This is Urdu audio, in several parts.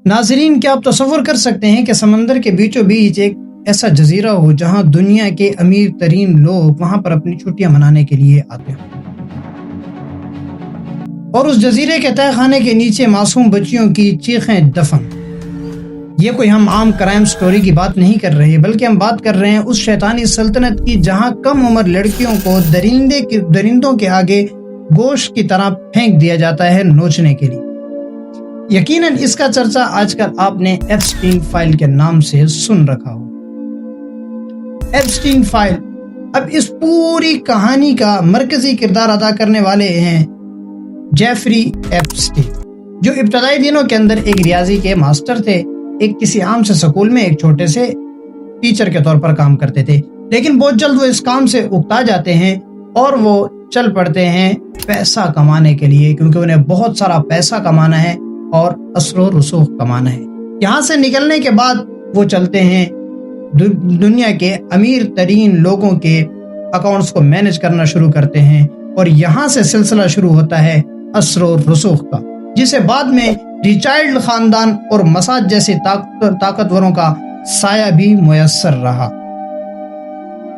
ناظرین، کیا آپ تصور کر سکتے ہیں کہ سمندر کے بیچوں بیچ ایک ایسا جزیرہ ہو جہاں دنیا کے امیر ترین لوگ وہاں پر اپنی چھٹیاں منانے کے لیے آتے ہیں، اور اس جزیرے کے تہہ خانے کے نیچے معصوم بچیوں کی چیخیں دفن؟ یہ کوئی ہم عام کرائم سٹوری کی بات نہیں کر رہے، بلکہ ہم بات کر رہے ہیں اس شیطانی سلطنت کی جہاں کم عمر لڑکیوں کو درندوں کے آگے گوشت کی طرح پھینک دیا جاتا ہے نوچنے کے لیے۔ یقیناً اس کا چرچا آج کل آپ نے ایپسٹین فائل کے نام سے سن رکھا ہو۔ ایپسٹین فائل، اب اس پوری کہانی کا مرکزی کردار ادا کرنے والے ہیں جیفری ایپسٹین، جو ابتدائی دنوں کے اندر ایک ریاضی کے ماسٹر تھے، ایک کسی عام سے سکول میں ایک چھوٹے سے ٹیچر کے طور پر کام کرتے تھے، لیکن بہت جلد وہ اس کام سے اکتا جاتے ہیں اور وہ چل پڑتے ہیں پیسہ کمانے کے لیے، کیونکہ انہیں بہت سارا پیسہ کمانا ہے اور اثر و رسوخ کمانا ہے۔ یہاں سے نکلنے کے بعد وہ چلتے ہیں دنیا کے امیر ترین لوگوں کے اکاؤنٹس کو مینج کرنا شروع کرتے ہیں، اور یہاں سے سلسلہ شروع ہوتا ہے اثر و رسوخ کا، جسے بعد میں ریچارڈ خاندان اور مساج جیسے طاقتوروں کا سایہ بھی میسر رہا۔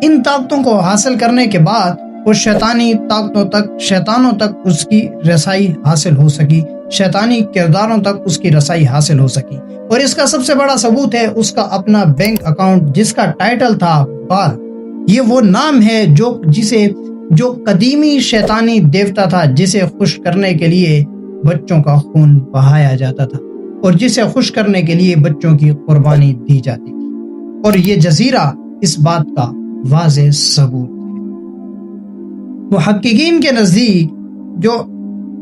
ان طاقتوں کو حاصل کرنے کے بعد وہ شیطانوں تک اس کی رسائی حاصل ہو سکی، شیطانی کرداروں تک اس کی رسائی حاصل ہو سکی، اور اس کا سب سے بڑا ثبوت ہے اس کا اپنا بینک اکاؤنٹ جس کا ٹائٹل تھا بال۔ یہ وہ نام ہے جو قدیمی شیطانی دیوتا تھا، جسے خوش کرنے کے لیے بچوں کا خون بہایا جاتا تھا اور جسے خوش کرنے کے لیے بچوں کی قربانی دی جاتی تھی، اور یہ جزیرہ اس بات کا واضح ثبوت ہے۔ محققین کے نزدیک، جو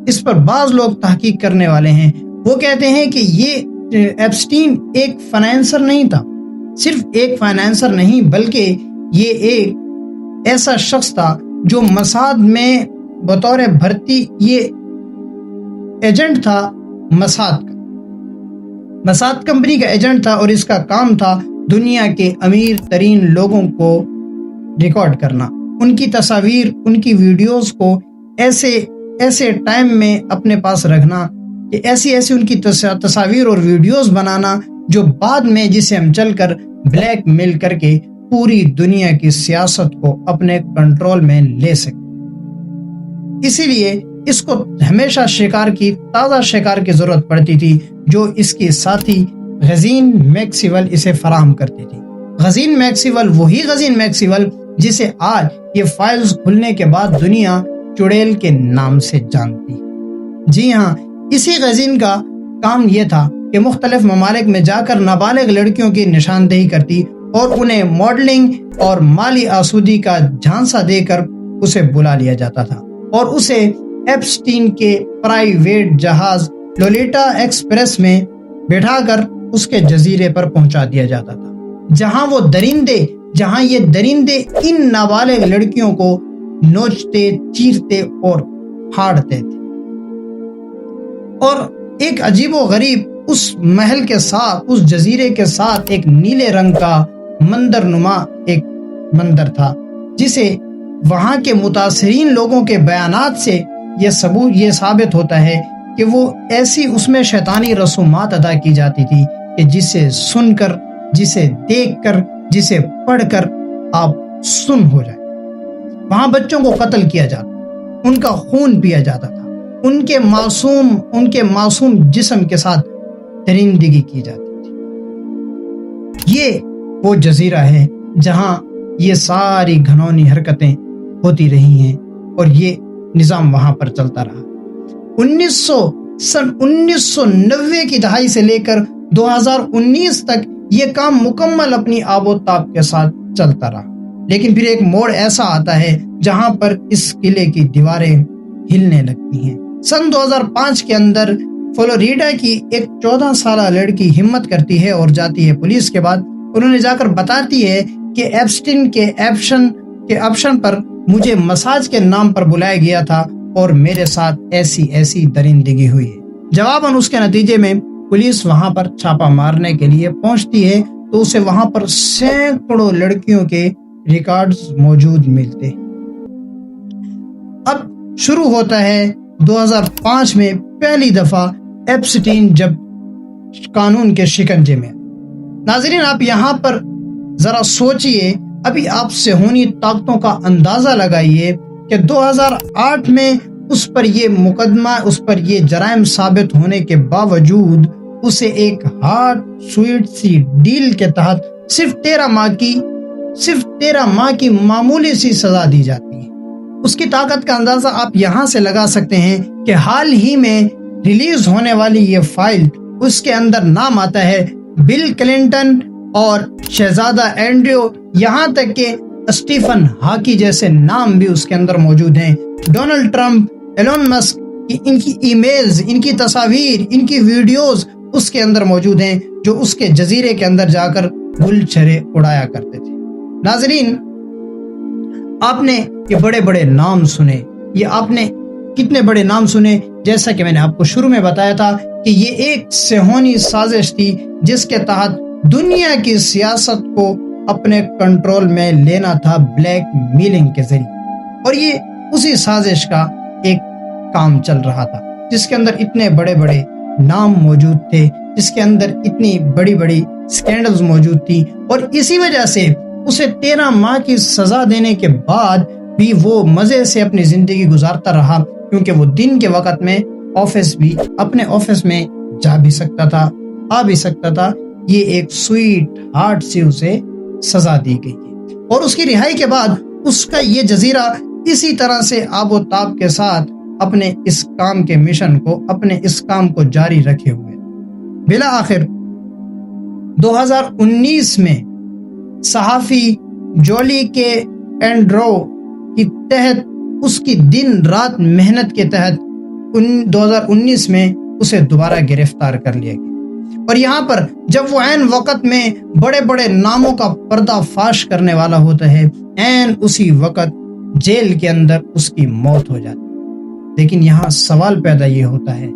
اس پر بعض لوگ تحقیق کرنے والے ہیں، وہ کہتے ہیں کہ یہ ایپسٹین ایک فائنینسر نہیں تھا، صرف ایک فائنینسر نہیں، بلکہ یہ ایک ایسا شخص تھا جو مساد میں بطور بھرتی یہ ایجنٹ تھا، مساد کمپنی کا ایجنٹ تھا، اور اس کا کام تھا دنیا کے امیر ترین لوگوں کو ریکارڈ کرنا، ان کی تصاویر، ان کی ویڈیوز کو ایسے ٹائم میں اپنے پاس رکھنا کہ ایسی ان کی تصاویر اور ویڈیوز بنانا جو بعد میں جسے ہم چل کر بلیک میل کر کے پوری دنیا کی سیاست کو اپنے کنٹرول میں لے سکے۔ اسی لیے اس کو ہمیشہ تازہ شکار کی ضرورت پڑتی تھی، جو اس کی ساتھی غزین میکسویل اسے فراہم کرتی تھی۔ غزین میکسویل جسے آج یہ فائلز کھلنے کے بعد دنیا چڑیل کے نام سے جانتی۔ جی ہاں، اسی غزین کا کام یہ تھا کہ مختلف ممالک میں جا کر نابالغ لڑکیوں کی نشاندہی کرتی اور انہیں ماڈلنگ اور مالی آسودگی کا جھانسا دے کر اسے بلا لیا جاتا تھا، اور اسے ایپسٹین کے پرائیویٹ جہاز لولیٹا ایکسپریس میں بٹھا کر اس کے جزیرے پر پہنچا دیا جاتا تھا، جہاں یہ درندے ان نابالغ لڑکیوں کو نوچتے، چیرتے اور پھاڑتے تھے، اور ایک عجیب و غریب اس محل کے ساتھ، اس جزیرے کے ساتھ ایک نیلے رنگ کا مندر نما ایک مندر تھا، جسے وہاں کے متاثرین لوگوں کے بیانات سے یہ ثابت ہوتا ہے کہ وہ ایسی اس میں شیطانی رسومات ادا کی جاتی تھی کہ جسے سن کر، جسے دیکھ کر، جسے پڑھ کر آپ سن ہو جائے۔ وہاں بچوں کو قتل کیا جاتا، ان کا خون پیا جاتا تھا، ان کے معصوم جسم کے ساتھ درندگی کی جاتی تھی۔ یہ وہ جزیرہ ہے جہاں یہ ساری گھنونی حرکتیں ہوتی رہی ہیں، اور یہ نظام وہاں پر چلتا رہا۔ 1990 کی دہائی سے لے کر 2019 تک یہ کام مکمل اپنی آب و تاب کے ساتھ چلتا رہا، لیکن پھر ایک موڑ ایسا آتا ہے جہاں پر اس قلعے کی دیواریں ہلنے لگتی ہیں۔ سن 2005 کے اندر فلوریڈا کی ایک 14 سالہ لڑکی ہمت کرتی ہے اور جاتی ہے پولیس کے بعد، انہوں نے جا کر بتاتی ہے کہ ایپسٹین کے آپشن پر مجھے مساج کے نام پر بلایا گیا تھا اور میرے ساتھ ایسی درندگی ہوئی ہے۔ جواباً اس کے نتیجے میں پولیس وہاں پر چھاپا مارنے کے لیے پہنچتی ہے تو اسے وہاں پر سینکڑوں لڑکیوں کے ریکارڈز موجود ملتے ہیں۔ اب شروع ہوتا ہے 2005 میں پہلی دفعہ ایپسٹین جب قانون کے شکنجے میں۔ ناظرین آپ یہاں پر ذرا سوچئے، ابھی آپ صہیونی طاقتوں کا اندازہ لگائیے کہ 2008 میں اس پر یہ مقدمہ، اس پر یہ جرائم ثابت ہونے کے باوجود اسے ایک ہارٹ سویٹ سی ڈیل کے تحت صرف 13 ماہ کی معمولی سی سزا دی جاتی ہے۔ اس کی طاقت کا اندازہ آپ یہاں سے لگا سکتے ہیں کہ حال ہی میں ریلیز ہونے والی یہ فائل، اس کے اندر نام آتا ہے بل کلنٹن اور شہزادہ اینڈریو، یہاں تک کہ اسٹیفن ہاکی جیسے نام بھی اس کے اندر موجود ہیں، ڈونلڈ ٹرمپ، ایلون مسک، ان کی ای میلز، ان کی تصاویر، ان کی ویڈیوز اس کے اندر موجود ہیں، جو اس کے جزیرے کے اندر جا کر گل چھرے اڑایا کرتے تھے۔ ناظرین آپ نے یہ بڑے بڑے نام سنے، یہ آپ نے کتنے بڑے نام سنے، جیسا کہ میں نے آپ کو شروع میں بتایا تھا کہ یہ ایک صہیونی سازش تھی جس کے تحت دنیا کی سیاست کو اپنے کنٹرول میں لینا تھا بلیک میلنگ کے ذریعے، اور یہ اسی سازش کا ایک کام چل رہا تھا جس کے اندر اتنے بڑے بڑے نام موجود تھے، جس کے اندر اتنی بڑی بڑی سکینڈلز موجود تھی، اور اسی وجہ سے اسے 13 ماہ کی سزا دینے کے بعد بھی وہ مزے سے اپنی زندگی گزارتا رہا، کیونکہ وہ دن کے وقت میں اپنے آفس میں جا بھی سکتا تھا، آ بھی سکتا تھا۔ یہ ایک سویٹ ہارٹ سے اسے سزا دی گئی ہے، اور اس کی رہائی کے بعد اس کا یہ جزیرہ اسی طرح سے آب و تاب کے ساتھ اپنے اس کام کے مشن کو، اپنے اس کام کو جاری رکھے ہوئے۔ بالآخر 2019 میں صحافی جولی کے اینڈرو کی تحت، اس کی دن رات محنت کے تحت 2019 میں اسے دوبارہ گرفتار کر لیا گیا، اور یہاں پر جب وہ عین وقت میں بڑے بڑے ناموں کا پردہ فاش کرنے والا ہوتا ہے، عین اسی وقت جیل کے اندر اس کی موت ہو جاتی ہے۔ لیکن یہاں سوال پیدا یہ ہوتا ہے،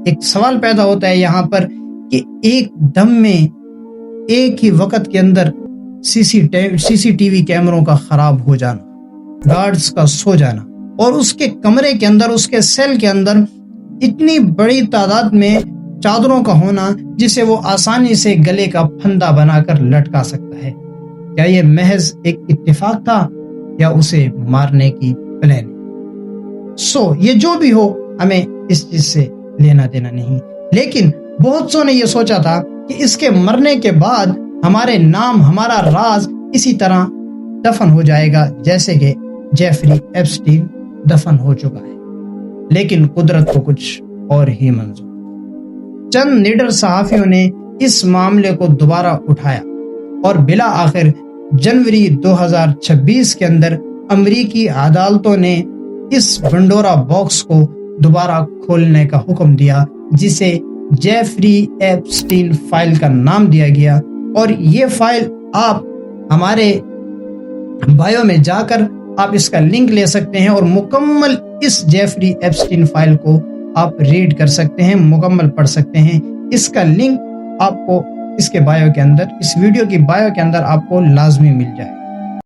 ایک سوال پیدا ہوتا ہے یہاں پر کہ ایک دم میں ایک ہی وقت کے اندر سی سی ٹی وی کیمروں کا خراب ہو جانا، گارڈز کا سو جانا، اور اس کے کمرے کے اندر، اس کے سیل کے اندر اتنی بڑی تعداد میں چادروں کا ہونا جسے وہ آسانی سے گلے کا پھندا بنا کر لٹکا سکتا ہے، کیا یہ محض ایک اتفاق تھا یا اسے مارنے کی پلان؟ یہ جو بھی ہو، ہمیں اس چیز سے لینا دینا نہیں، لیکن بہت سو نے یہ سوچا تھا کہ اس کے مرنے کے بعد ہمارے نام، ہمارا راز اسی طرح دفن ہو جائے گا جیسے کہ جیفری ایپسٹین دفن ہو چکا ہے، لیکن قدرت کو کچھ اور ہی منظور۔ چند نڈر صحافیوں نے اس معاملے کو دوبارہ اٹھایا، اور بالآخر جنوری 2026 کے اندر امریکی عدالتوں نے اس بنڈورا باکس کو دوبارہ کھولنے کا حکم دیا، جسے جیفری ایپسٹین فائل کا نام دیا گیا، اور یہ فائل آپ ہمارے بایو میں جا کر آپ اس کا لنک لے سکتے ہیں، اور مکمل اس جیفری ایپسٹین فائل کو آپ ریڈ کر سکتے ہیں، مکمل پڑھ سکتے ہیں۔ اس کا لنک آپ کو اس کے بایو کے اندر، اس ویڈیو کی بایو کے اندر آپ کو لازمی مل جائے۔